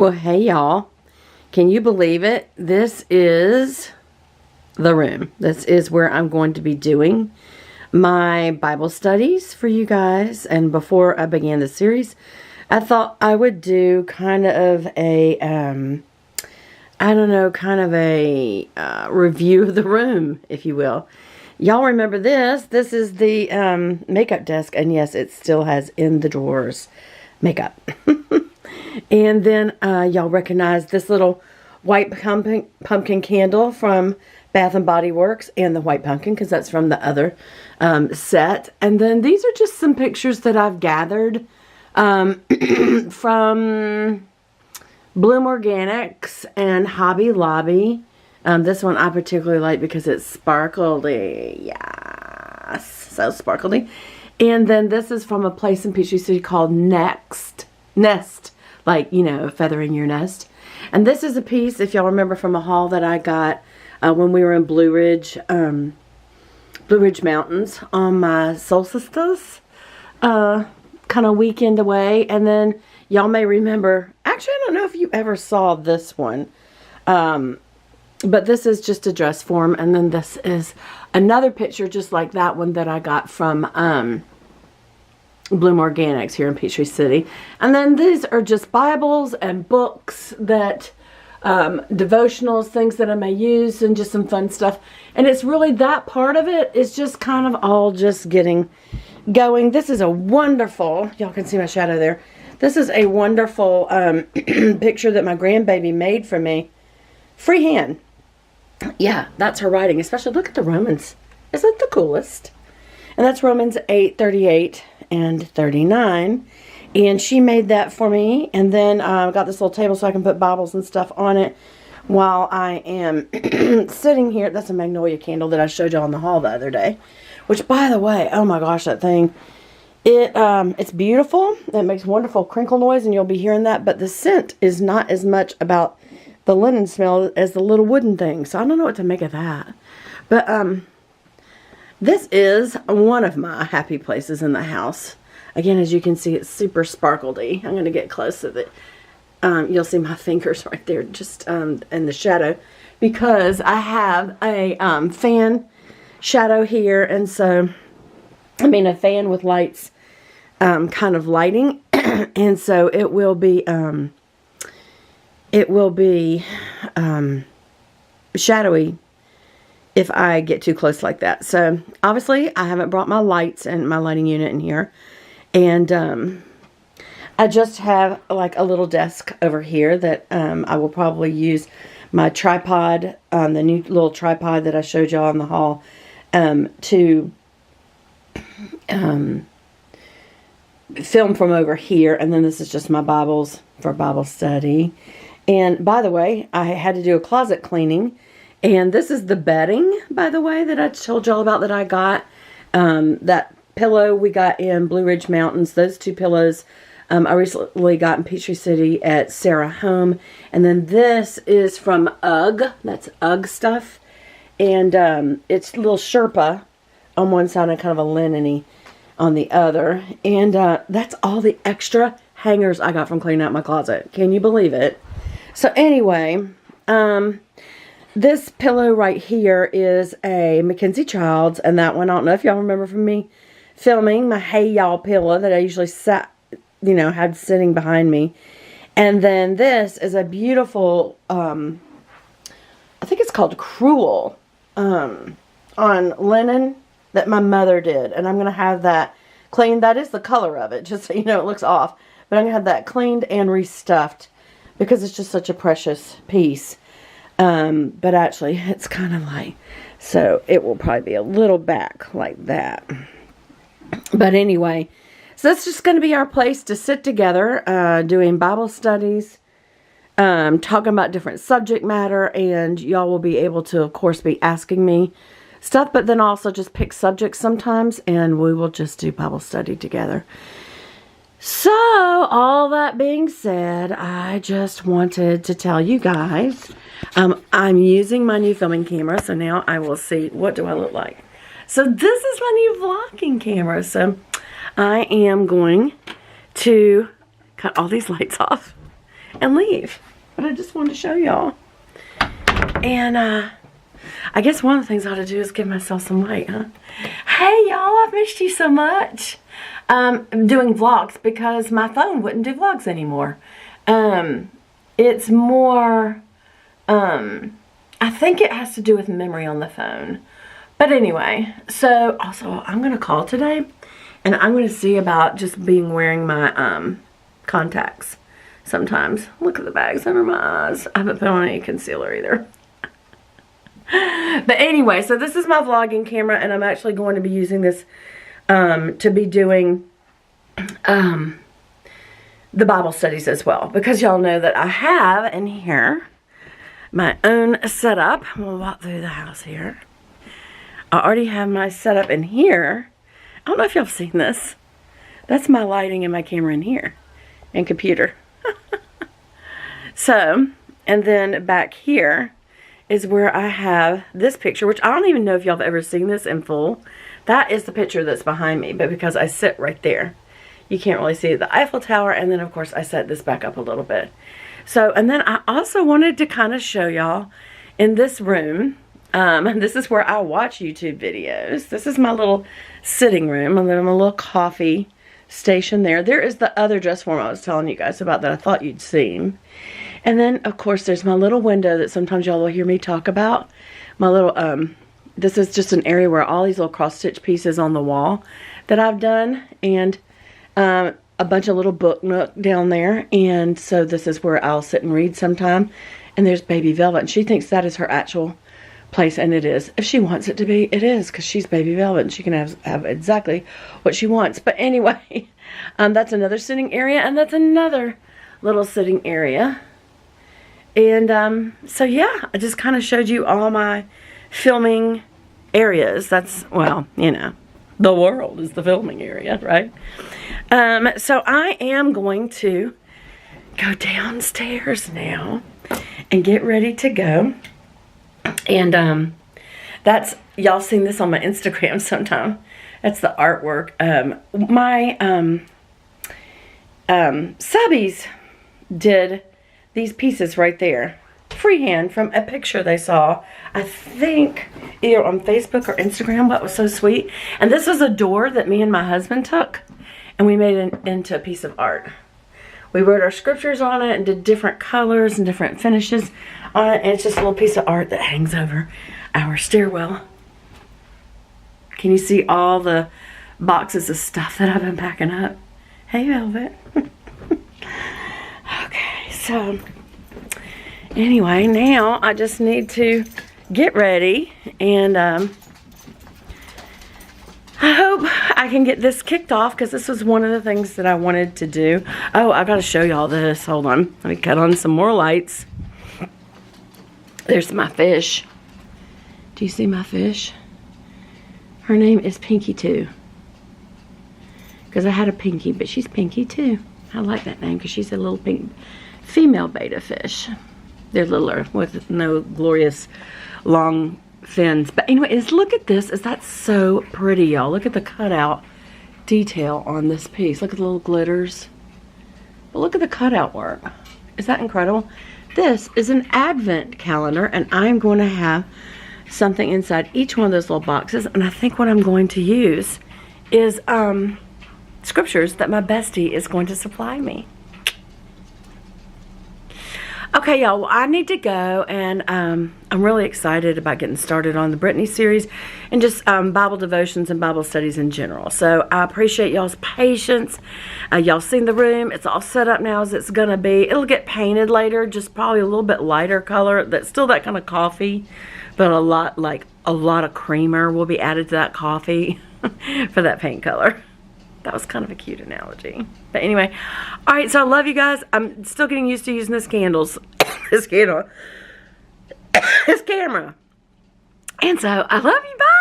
Well, hey y'all. Can you believe it? This is the room. This is where I'm going to be doing my Bible studies for you guys. And before I began the series, I thought I would do kind of a, review of the room, if you will. Y'all remember this. This is the makeup desk. And yes, it still has in the drawers makeup. And then y'all recognize this little white pumpkin candle from Bath and Body Works, and the white pumpkin because that's from the other set. And then these are just some pictures that I've gathered from Bloom Organics and Hobby Lobby. This one I particularly like because it's sparkly. Yes, so sparkly. And then this is from a place in Peachtree City called Nest. Like, you know, feathering your nest. And this is a piece, if y'all remember, from a haul that I got when we were in Blue Ridge Mountains on my solstice kind of weekend away. And then y'all may remember, actually I don't know if you ever saw this one, but this is just a dress form. And then this is another picture just like that one that I got from Bloom Organics here in Peachtree City. And then these are just Bibles and books that devotionals, things that I may use, and just some fun stuff. And it's really that part of it is just kind of all just getting going. This is a wonderful, y'all can see my shadow there. This is a wonderful picture that my grandbaby made for me. Freehand. Yeah, that's her writing. Especially look at the Romans. Isn't that the coolest? And that's Romans 8:38 and 39. And she made that for me. And then I got this little table so I can put Bibles and stuff on it while I am sitting here. That's a magnolia candle that I showed y'all in the hall the other day. Which, by the way, oh my gosh, that thing. It's beautiful. It makes wonderful crinkle noise, and you'll be hearing that. But the scent is not as much about the linen smell as the little wooden thing. So I don't know what to make of that. But, this is one of my happy places in the house. Again, as you can see, it's super sparkly. I'm going to get close to it. You'll see my fingers right there just in the shadow. Because I have a fan shadow here. And so, I mean a fan with lights kind of lighting. And so it will be shadowy if I get too close like that. So obviously I haven't brought my lights and my lighting unit in here. And I just have like a little desk over here that I will probably use my tripod, the new little tripod that I showed y'all in the hall, to film from over here. And then this is just my Bibles for Bible study. And by the way, I had to do a closet cleaning. And this is the bedding, by the way, that I told y'all about that I got. That pillow we got in Blue Ridge Mountains. Those two pillows I recently got in Peachtree City at Sarah Home. And then this is from UGG. That's UGG stuff. And it's a little Sherpa on one side and kind of a linen-y on the other. And that's all the extra hangers I got from cleaning out my closet. Can you believe it? So anyway, this pillow right here is a Mackenzie Childs, and that one, I don't know if y'all remember from me filming my Hey Y'all pillow that I usually had sitting behind me. And then this is a beautiful, I think it's called Cruel, on linen that my mother did. And I'm going to have that cleaned. That is the color of it, just so you know it looks off. But I'm going to have that cleaned and restuffed because it's just such a precious piece. But actually, it's kind of like, so it will probably be a little back like that. But anyway, so that's just going to be our place to sit together, doing Bible studies, talking about different subject matter, and y'all will be able to, of course, be asking me stuff, but then also just pick subjects sometimes, and we will just do Bible study together. So, all that being said, I just wanted to tell you guys, I'm using my new filming camera, so now I will see, what do I look like? So, this is my new vlogging camera, so I am going to cut all these lights off and leave. But I just wanted to show y'all. And I guess one of the things I ought to do is give myself some light, huh? Hey y'all, I've missed you so much. I'm doing vlogs because my phone wouldn't do vlogs anymore. It's more, I think it has to do with memory on the phone. But anyway, so also I'm going to call today and I'm going to see about just wearing my contacts sometimes. Look at the bags under my eyes. I haven't put on any concealer either. But anyway, so this is my vlogging camera and I'm actually going to be using this to be doing the Bible studies as well. Because y'all know that I have in here my own setup. We'll walk through the house here. I already have my setup in here. I don't know if y'all have seen this. That's my lighting and my camera in here. And computer. So, and then back here is where I have this picture, which I don't even know if y'all have ever seen this in full. That is the picture that's behind me, but because I sit right there, you can't really see the Eiffel Tower. And then of course I set this back up a little bit. So, and then I also wanted to kind of show y'all in this room, this is where I watch YouTube videos. This is my little sitting room, and then my little coffee station there. There is the other dress form I was telling you guys about that I thought you'd seen. And then, of course, there's my little window that sometimes y'all will hear me talk about. My little, this is just an area where all these little cross-stitch pieces on the wall that I've done. And a bunch of little book nook down there. And so this is where I'll sit and read sometime. And there's Baby Velvet. And she thinks that is her actual place. And it is. If she wants it to be, it is. Because she's Baby Velvet. And she can have exactly what she wants. But anyway, that's another sitting area. And that's another little sitting area. And so yeah, I just kind of showed you all my filming areas. That's, well, you know, the world is the filming area, right? So I am going to go downstairs now and get ready to go. And that's, y'all seen this on my Instagram sometime. That's the artwork. My subbies did these pieces right there, freehand, from a picture they saw, I think, either on Facebook or Instagram. What was so sweet. And this was a door that me and my husband took, and we made it into a piece of art. We wrote our scriptures on it and did different colors and different finishes on it, and it's just a little piece of art that hangs over our stairwell. Can you see all the boxes of stuff that I've been packing up? Hey, Velvet. Okay, so anyway, now I just need to get ready, and I hope I can get this kicked off, because this was one of the things that I wanted to do. Oh, I've got to show y'all this. Hold on. Let me cut on some more lights. There's my fish. Do you see my fish? Her name is Pinky too. Because I had a Pinky, but she's Pinky too. I like that name because she's a little pink female betta fish. They're littler with no glorious long fins. But anyways, look at this. Is that so pretty, y'all? Look at the cutout detail on this piece. Look at the little glitters. But look at the cutout work. Is that incredible? This is an advent calendar, and I'm going to have something inside each one of those little boxes. And I think what I'm going to use is scriptures that my bestie is going to supply me. Okay, y'all, well, I need to go, and I'm really excited about getting started on the Brittany series and just Bible devotions and Bible studies in general. So I appreciate y'all's patience. Y'all seen the room. It's all set up now as it's going to be. It'll get painted later, just probably a little bit lighter color. That's still that kind of coffee, but a lot of creamer will be added to that coffee for that paint color. That was kind of a cute analogy. But anyway, all right, so I love you guys. I'm still getting used to using this candles, this camera. And so I love you. Bye.